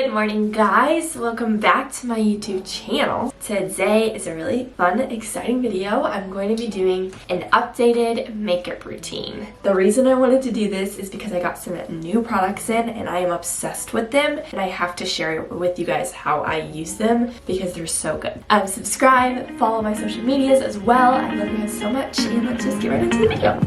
Good morning, guys. Welcome back to my YouTube channel. Today is a really fun, exciting video. I'm going to be doing an updated makeup routine. The reason I wanted to do this is because I got some new products in and I am obsessed with them, and I have to share with you guys how I use them because they're so good. Subscribe, follow my social medias as well. I love you guys so much, and let's just get right into the video.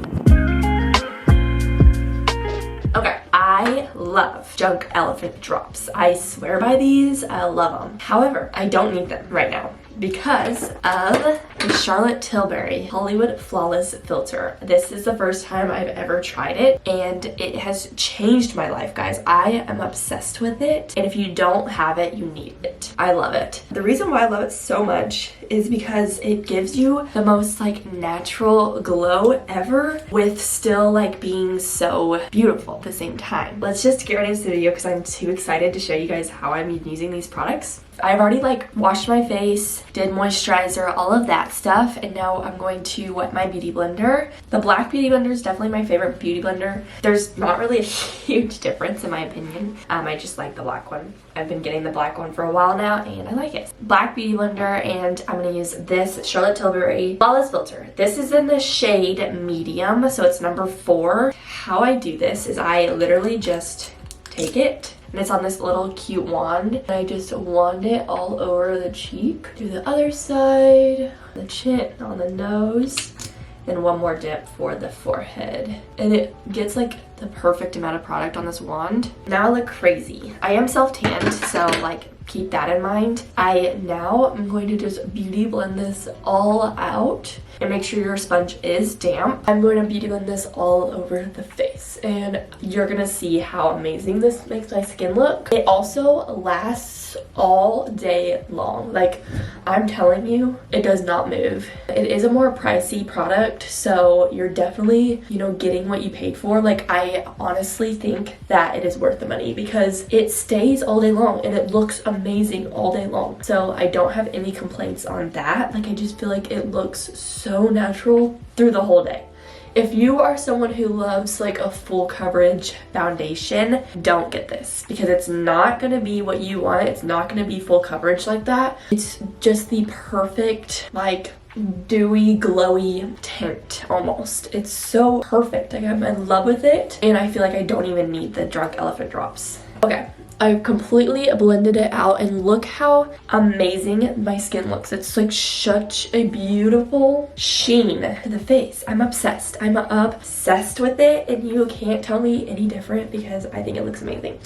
Okay, I love Junk Elephant drops. I swear by these, I love them. However, I don't need them right now because of the Charlotte Tilbury Hollywood Flawless Filter. This is the first time I've ever tried it, and it has changed my life, guys. I am obsessed with it, and if you don't have it, you need it. I love it. The reason why I love it so much is because it gives you the most natural glow ever with still being so beautiful at the same time. Let's just get right into the video because I'm too excited to show you guys how I'm using these products. I've already washed my face, did moisturizer, all of that stuff, and now I'm going to wet my beauty blender. The black beauty blender is definitely my favorite beauty blender. There's not really a huge difference in my opinion. I just like the black one. I've been getting the black one for a while now and I like it. Black beauty blender, and I'm going to use this Charlotte Tilbury Flawless Filter. This is in the shade medium, so it's number 4. How I do this is I literally just take it, and it's on this little cute wand, and I just wand it all over the cheek, do the other side, the chin, on the nose, then one more dip for the forehead. And it gets the perfect amount of product on this wand. Now I look crazy. I am self-tanned, so keep that in mind. Now I'm going to just beauty blend this all out and make sure your sponge is damp. I'm going to beauty blend this all over the face, and you're gonna see how amazing this makes my skin look. It also lasts all day long. I'm telling you, it does not move. It is a more pricey product, so you're definitely, getting what you paid for. I honestly think that it is worth the money because it stays all day long and it looks amazing all day long. So I don't have any complaints on that. I just feel it looks so natural through the whole day. If you are someone who loves a full coverage foundation, don't get this because it's not going to be what you want. It's not going to be full coverage like that. It's just the perfect dewy, glowy tint almost. It's so perfect. I'm in love with it, and I feel I don't even need the Drunk Elephant drops. Okay, I completely blended it out, and look how amazing my skin looks. It's such a beautiful sheen to the face. I'm obsessed. I'm obsessed with it, and you can't tell me any different because I think it looks amazing.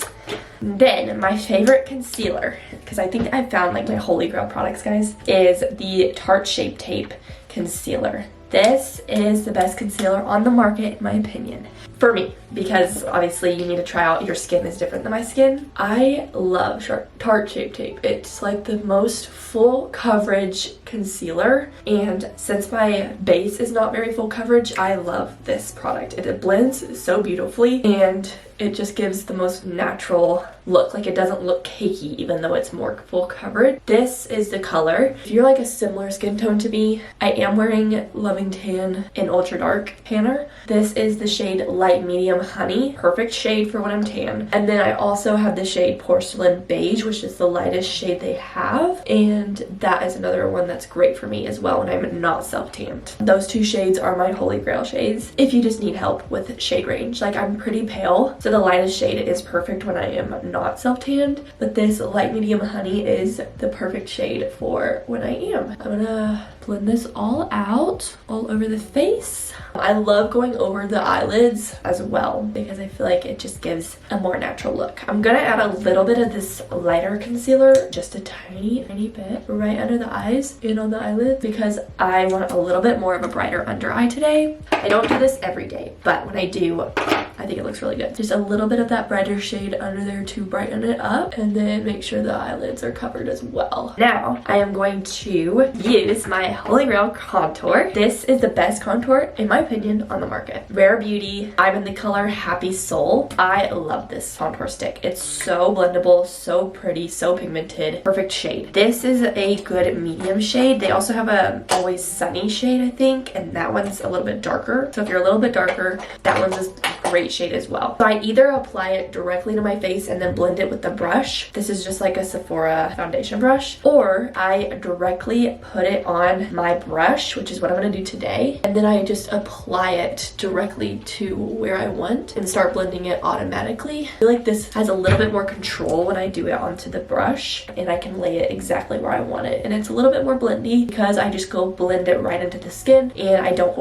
Then my favorite concealer, because I think I found my holy grail products, guys, is the Tarte Shape Tape concealer. This is the best concealer on the market in my opinion. For me, because obviously you need to try out, your skin is different than my skin. I love Tarte Shape Tape. It's the most full coverage concealer, and since my base is not very full coverage, I love this product. It blends so beautifully, and it just gives the most natural look. It doesn't look cakey even though it's more full coverage. This is the color. If you're a similar skin tone to me, I am wearing Loving Tan in Ultra Dark Tanner. This is the shade Light Medium Honey. Perfect shade for when I'm tan. And then I also have the shade Porcelain Beige, which is the lightest shade they have. And that is another one that's great for me as well when I'm not self-tanned. Those two shades are my holy grail shades if you just need help with shade range. I'm pretty pale, so the lightest shade is perfect when I am not self-tanned, but this Light Medium Honey is the perfect shade for when I am. I'm gonna blend this all out, all over the face. I love going over the eyelids as well because I feel it just gives a more natural look. I'm gonna add a little bit of this lighter concealer, just a tiny bit right under the eyes and on the eyelids because I want a little bit more of a brighter under eye today. I don't do this every day, but when I do, I think it looks really good. Just a little bit of that brighter shade under there to brighten it up, and then make sure the eyelids are covered as well. Now I am going to use my Holy Grail contour. This is the best contour, in my opinion, on the market. Rare Beauty. I'm in the color Happy Soul. I love this contour stick. It's so blendable, so pretty, so pigmented. Perfect shade. This is a good medium shade. They also have a Always Sunny shade, I think, and that one's a little bit darker. So if you're a little bit darker, that one's a great shade as well. So I either apply it directly to my face and then blend it with the brush. This is just like a Sephora foundation brush. Or I directly put it on my brush, which is what I'm gonna do today. And then I just apply it directly to where I want and start blending it automatically. I feel like this has a little bit more control when I do it onto the brush, and I can lay it exactly where I want it. And it's a little bit more blendy because I just go blend it right into the skin and I don't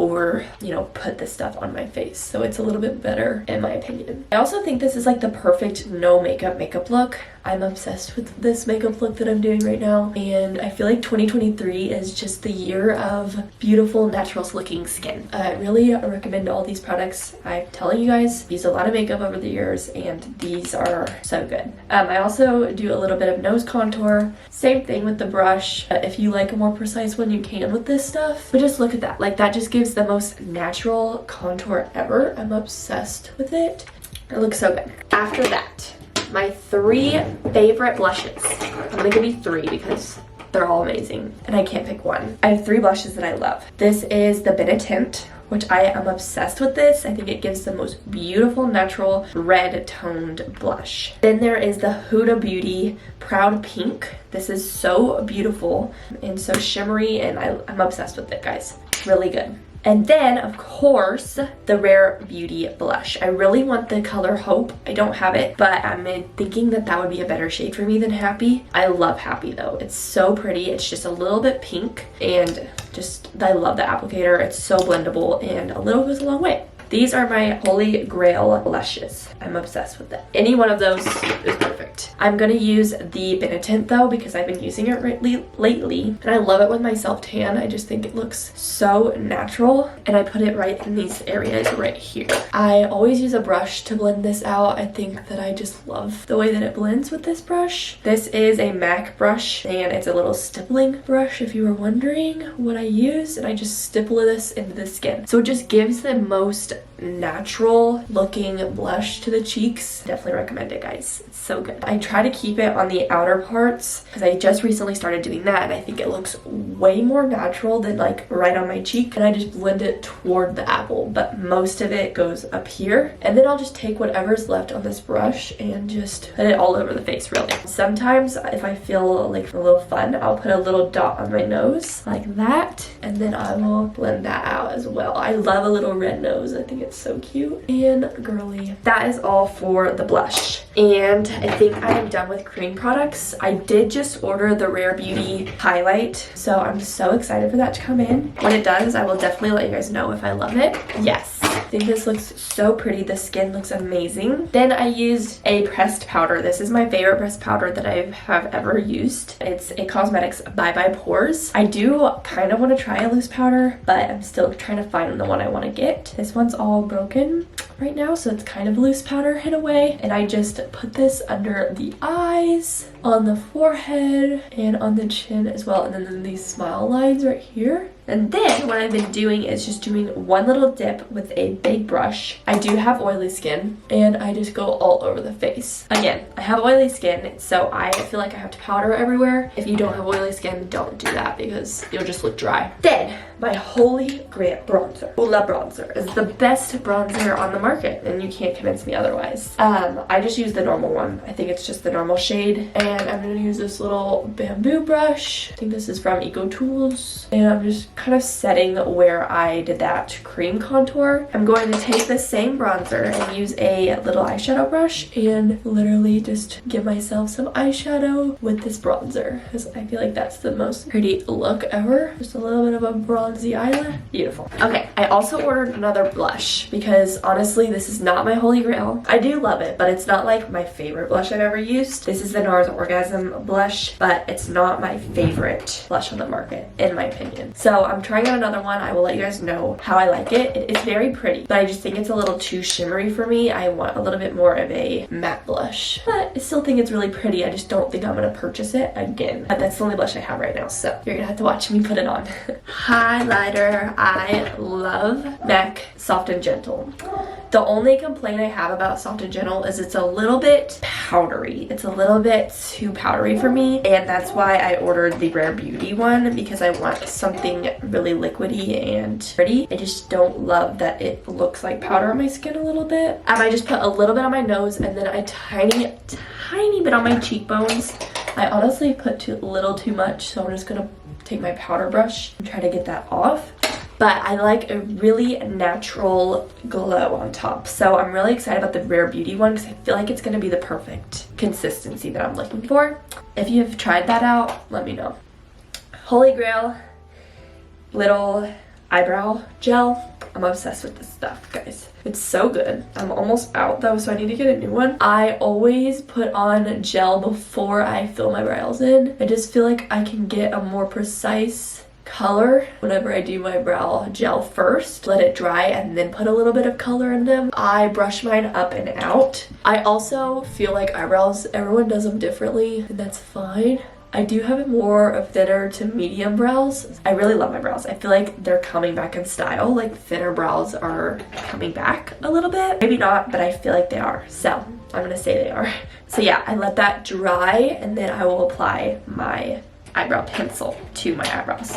put this stuff on my face. So it's a little bit better in my opinion. I also think this is like the perfect no makeup look. I'm obsessed with this makeup look that I'm doing right now, and I feel like 2023 is just the year of beautiful, natural looking skin. I really recommend all these products. I'm telling you guys, I've used a lot of makeup over the years, and these are so good. I also do a little bit of nose contour. Same thing with the brush. If you like a more precise one, you can with this stuff. But just look at that. Like, that just gives the most natural contour ever. I'm obsessed with it. It looks so good. After that, my 3 favorite blushes. I'm gonna give you 3 because they're all amazing and I can't pick one. I have 3 blushes that I love. This is the Benetint, which I am obsessed with this. I think it gives the most beautiful natural red toned blush. Then there is the Huda Beauty Proud Pink. This is so beautiful and so shimmery, and I'm obsessed with it, guys. Really good. And then, of course, the Rare Beauty blush. I really want the color Hope. I don't have it, but I'm thinking that that would be a better shade for me than Happy. I love Happy though. It's so pretty. It's just a little bit pink, and I love the applicator. It's so blendable, and a little goes a long way. These are my Holy Grail blushes. I'm obsessed with them. Any one of those is perfect. I'm gonna use the Benetint though because I've been using it lately, and I love it with my self tan. I just think it looks so natural, and I put it right in these areas right here. I always use a brush to blend this out. I think that I just love the way that it blends with this brush. This is a MAC brush, and it's a little stippling brush if you were wondering what I use, and I just stipple this into the skin. So it just gives the most natural looking blush to the cheeks. Definitely recommend it, guys. It's so good. I try to keep it on the outer parts because I just recently started doing that, and I think it looks way more natural than like right on my cheek, and I just blend it toward the apple, but most of it goes up here. And then I'll just take whatever's left on this brush and just put it all over the face, really. Sometimes if I feel like a little fun, I'll put a little dot on my nose like that, and then I will blend that out as well. I love a little red nose. I think it's so cute and girly. That is all for the blush, and I think I am done with cream products. I did just order the Rare Beauty highlight, so I'm so excited for that to come in. When it does, I will definitely let you guys know if I love it. Yes, I think this looks so pretty. The skin looks amazing. Then I used a pressed powder. This is my favorite pressed powder that I have ever used. It's a Cosmetics Bye Bye Pores. I do kind of want to try a loose powder, but I'm still trying to find the one I want to get. This one's all broken right now, so it's kind of loose powder in a way, and I just put this under the eyes, on the forehead, and on the chin as well, and then these smile lines right here. And then what I've been doing is just doing one little dip with a big brush. I do have oily skin, and I just go all over the face. Again, I have oily skin, so I feel like I have to powder everywhere. If you don't have oily skin, don't do that because you'll just look dry. Then my Holy Grail bronzer. Hoola bronzer is the best bronzer on the market, and you can't convince me otherwise. I just use the normal one. I think it's just the normal shade, and I'm gonna use this little bamboo brush. I think this is from Eco Tools, and I'm just kind of setting where I did that cream contour. I'm going to take the same bronzer and use a little eyeshadow brush and literally just give myself some eyeshadow with this bronzer because I feel like that's the most pretty look ever. Just a little bit of a bronzy eyelid. Beautiful. Okay, I also ordered another blush because honestly Honestly, this is not my holy grail. I do love it, but it's not like my favorite blush I've ever used. This is the NARS Orgasm blush, but it's not my favorite blush on the market, in my opinion. So I'm trying out another one. I will let you guys know how I like it. It's very pretty, but I just think it's a little too shimmery for me. I want a little bit more of a matte blush, but I still think it's really pretty. I just don't think I'm gonna purchase it again. But that's the only blush I have right now, so you're gonna have to watch me put it on. Highlighter. I love MAC Soft and Gentle. The only complaint I have about Soft and Gentle is it's a little bit powdery. It's a little bit too powdery for me, and that's why I ordered the Rare Beauty one, because I want something really liquidy and pretty. I just don't love that it looks like powder on my skin a little bit. I might just put a little bit on my nose and then a tiny bit on my cheekbones. I honestly put a little too much, so I'm just gonna take my powder brush and try to get that off. But I like a really natural glow on top. So I'm really excited about the Rare Beauty one because I feel like it's going to be the perfect consistency that I'm looking for. If you have tried that out, let me know. Holy Grail little eyebrow gel. I'm obsessed with this stuff, guys. It's so good. I'm almost out though, so I need to get a new one. I always put on gel before I fill my brows in. I just feel like I can get a more precise color whenever I do my brow gel first, let it dry, and then put a little bit of color in them. I brush mine up and out. I also feel like eyebrows, everyone does them differently, and that's fine. I do have more of thinner to medium brows. I really love my brows. I feel like they're coming back in style. Like thinner brows are coming back a little bit. Maybe not, but I feel like they are. So I'm gonna say they are. So yeah, I let that dry and then I will apply my eyebrow pencil to my eyebrows.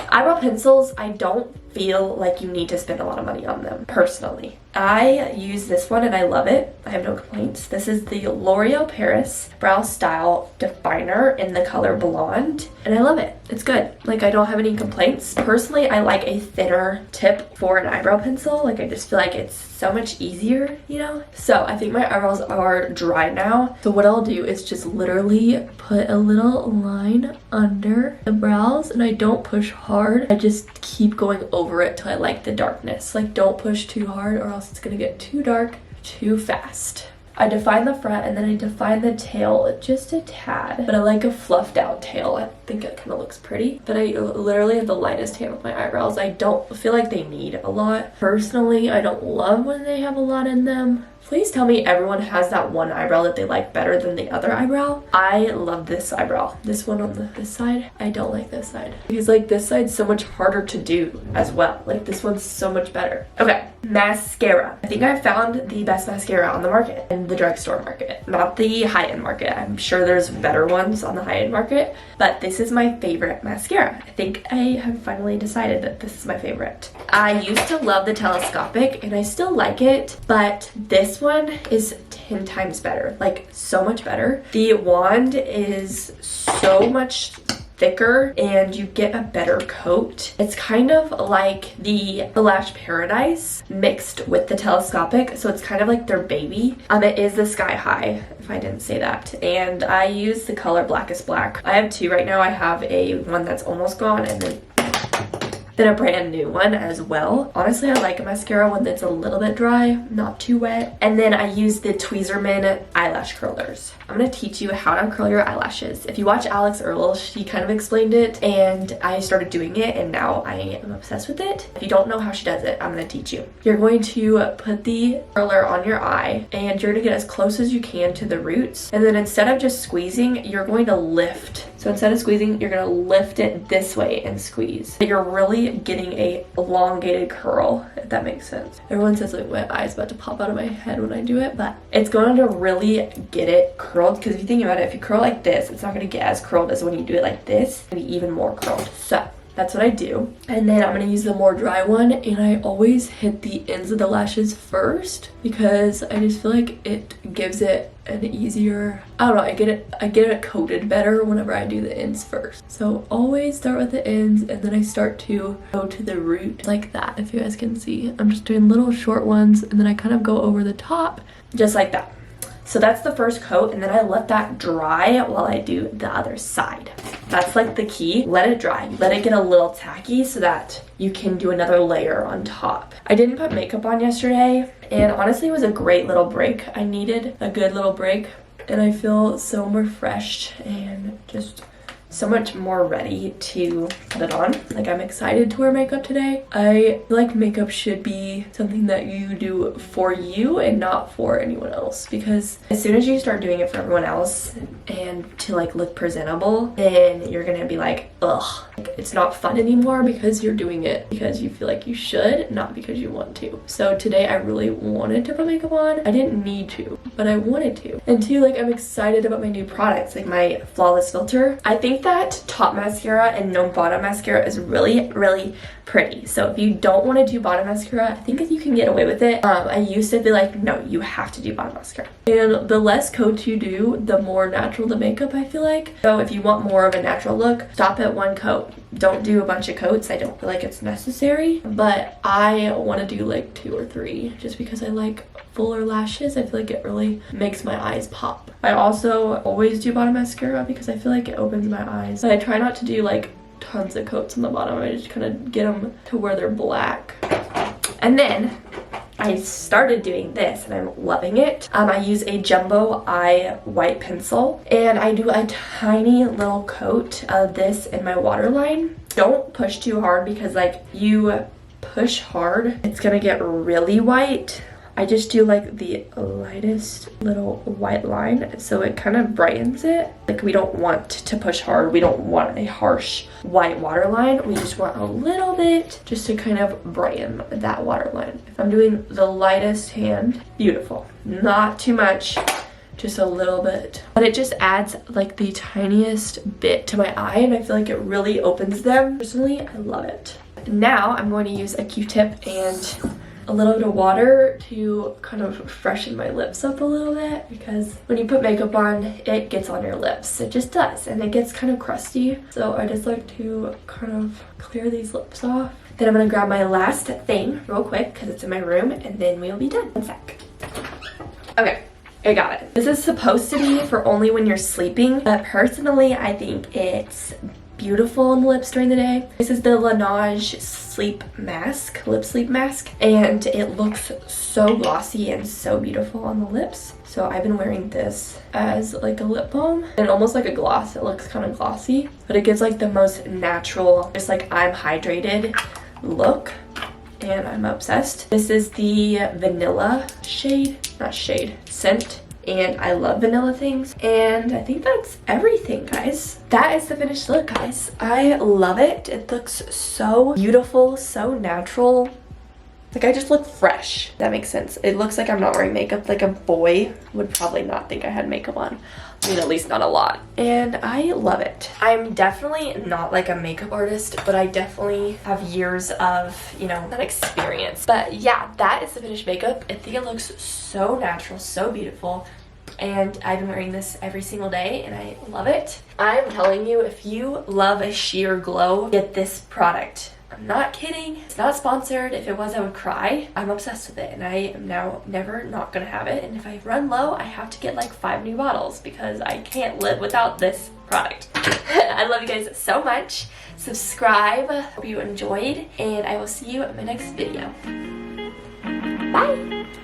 Eyebrow pencils, I don't feel like you need to spend a lot of money on them, personally. I use this one and I love it. I have no complaints. This is the L'Oreal Paris Brow Style Definer in the color Blonde, and I love it. It's good. Like, I don't have any complaints. Personally, I like a thinner tip for an eyebrow pencil. Like, I just feel like it's so much easier, you know? So I think my eyebrows are dry now. So what I'll do is just literally put a little line under the brows, and I don't push hard. I just keep going over it till I like the darkness. Like, don't push too hard or else it's gonna get too dark too fast. I define the front and then I define the tail just a tad, but I like a fluffed out tail. I think it kind of looks pretty, but I literally have the lightest tail with my eyebrows. I don't feel like they need a lot. Personally, I don't love when they have a lot in them. Please tell me everyone has that one eyebrow that they like better than the other eyebrow. I love this eyebrow. This one on this side, I don't like this side. Because like this side's so much harder to do as well. Like this one's so much better. Okay, mascara. I think I found the best mascara on the market, in the drugstore market, not the high-end market. I'm sure there's better ones on the high-end market, but this is my favorite mascara. I think I have finally decided that this is my favorite. I used to love the telescopic and I still like it, but this one is 10 times better, like so much better. The wand is so much thicker and you get a better coat. It's kind of like the Lash Paradise mixed with the telescopic, so it's kind of like their baby. It is the Sky High, if I didn't say that, and I use the color Blackest Black. I have two right now. I have a one that's almost gone and then a brand new one as well. Honestly, I like a mascara when it's a little bit dry, not too wet. And then I use the Tweezerman eyelash curlers. I'm gonna teach you how to curl your eyelashes. If you watch Alex Earl, she kind of explained it and I started doing it and now I am obsessed with it. If you don't know how she does it, I'm gonna teach you. You're going to put the curler on your eye and you're gonna get as close as you can to the roots. And then instead of just squeezing, you're going to lift. So instead of squeezing, you're gonna lift it this way and squeeze. You're really getting a elongated curl, if that makes sense. Everyone says like my eye's about to pop out of my head when I do it, but it's going to really get it curled, because if you think about it, if you curl like this, it's not gonna get as curled as when you do it like this. It's gonna be even more curled. So that's what I do. And then I'm gonna use the more dry one, and I always hit the ends of the lashes first because I just feel like it gives it an easier, I don't know, I get it coated better whenever I do the ends first. So always start with the ends and then I start to go to the root like that. If you guys can see, I'm just doing little short ones and then I kind of go over the top just like that. So that's the first coat, and then I let that dry while I do the other side. That's like the key. Let it dry. Let it get a little tacky so that you can do another layer on top. I didn't put makeup on yesterday And honestly, it was a great little break. I needed a good little break, and I feel so refreshed and just so much more ready to put it on. Like, I'm excited to wear makeup today. I feel like makeup should be something that you do for you and not for anyone else, because as soon as you start doing it for everyone else and to like look presentable, then you're gonna be like, ugh, it's not fun anymore, because you're doing it because you feel like you should, not because you want to. So today I really wanted to put makeup on. I didn't need to, but I wanted to. And two, like, I'm excited about my new products, like my Flawless Filter. I think that top mascara and no bottom mascara is really, really pretty. So if you don't want to do bottom mascara, I think that you can get away with it. I used to be like, no, you have to do bottom mascara. And the less coats you do, the more natural the makeup, I feel like. So if you want more of a natural look, stop at one coat. Don't do a bunch of coats. I don't feel like it's necessary, but I want to do like 2 or 3 just because I like fuller lashes. I feel like it really makes my eyes pop. I also always do bottom mascara because I feel like it opens my eyes. But I try not to do like tons of coats on the bottom. I just kind of get them to where they're black. And then I started doing this and I'm loving it. I use a jumbo eye white pencil and I do a tiny little coat of this in my waterline. Don't push too hard, because like you push hard, it's gonna get really white. I just do like the lightest little white line so it kind of brightens it. Like, we don't want to push hard. We don't want a harsh white waterline. We just want a little bit just to kind of brighten that waterline. If I'm doing the lightest hand, beautiful. Not too much, just a little bit. But it just adds like the tiniest bit to my eye, and I feel like it really opens them. Personally, I love it. Now I'm going to use a Q-tip and a little bit of water to kind of freshen my lips up a little bit, because when you put makeup on, it gets on your lips. It just does, and it gets kind of crusty. So I just like to kind of clear these lips off. Then I'm gonna grab my last thing real quick because it's in my room, and then we'll be done. 1 sec. Okay, I got it. This is supposed to be for only when you're sleeping, but personally I think it's beautiful on the lips during the day. This is the Laneige sleep mask, lip sleep mask, and it looks so glossy and so beautiful on the lips. So I've been wearing this as like a lip balm and almost like a gloss. It looks kind of glossy, but it gives like the most natural, just like I'm hydrated look, and I'm obsessed. This is the vanilla scent. And I love vanilla things. And I think that's everything, guys. That is the finished look, guys. I love it. It looks so beautiful, so natural. Like, I just look fresh. That makes sense. It looks like I'm not wearing makeup. Like, a boy would probably not think I had makeup on. I mean, at least not a lot. And I love it. I'm definitely not like a makeup artist, but I definitely have years of, you know, that experience. But yeah, that is the finished makeup. I think it looks so natural, so beautiful. And I've been wearing this every single day and I love it. I'm telling you, if you love a sheer glow, get this product. I'm not kidding. It's not sponsored. If it was, I would cry. I'm obsessed with it, and I am now never not gonna have it. And if I run low, I have to get like 5 new bottles because I can't live without this product. I love you guys so much. Subscribe. Hope you enjoyed, and I will see you in my next video. Bye.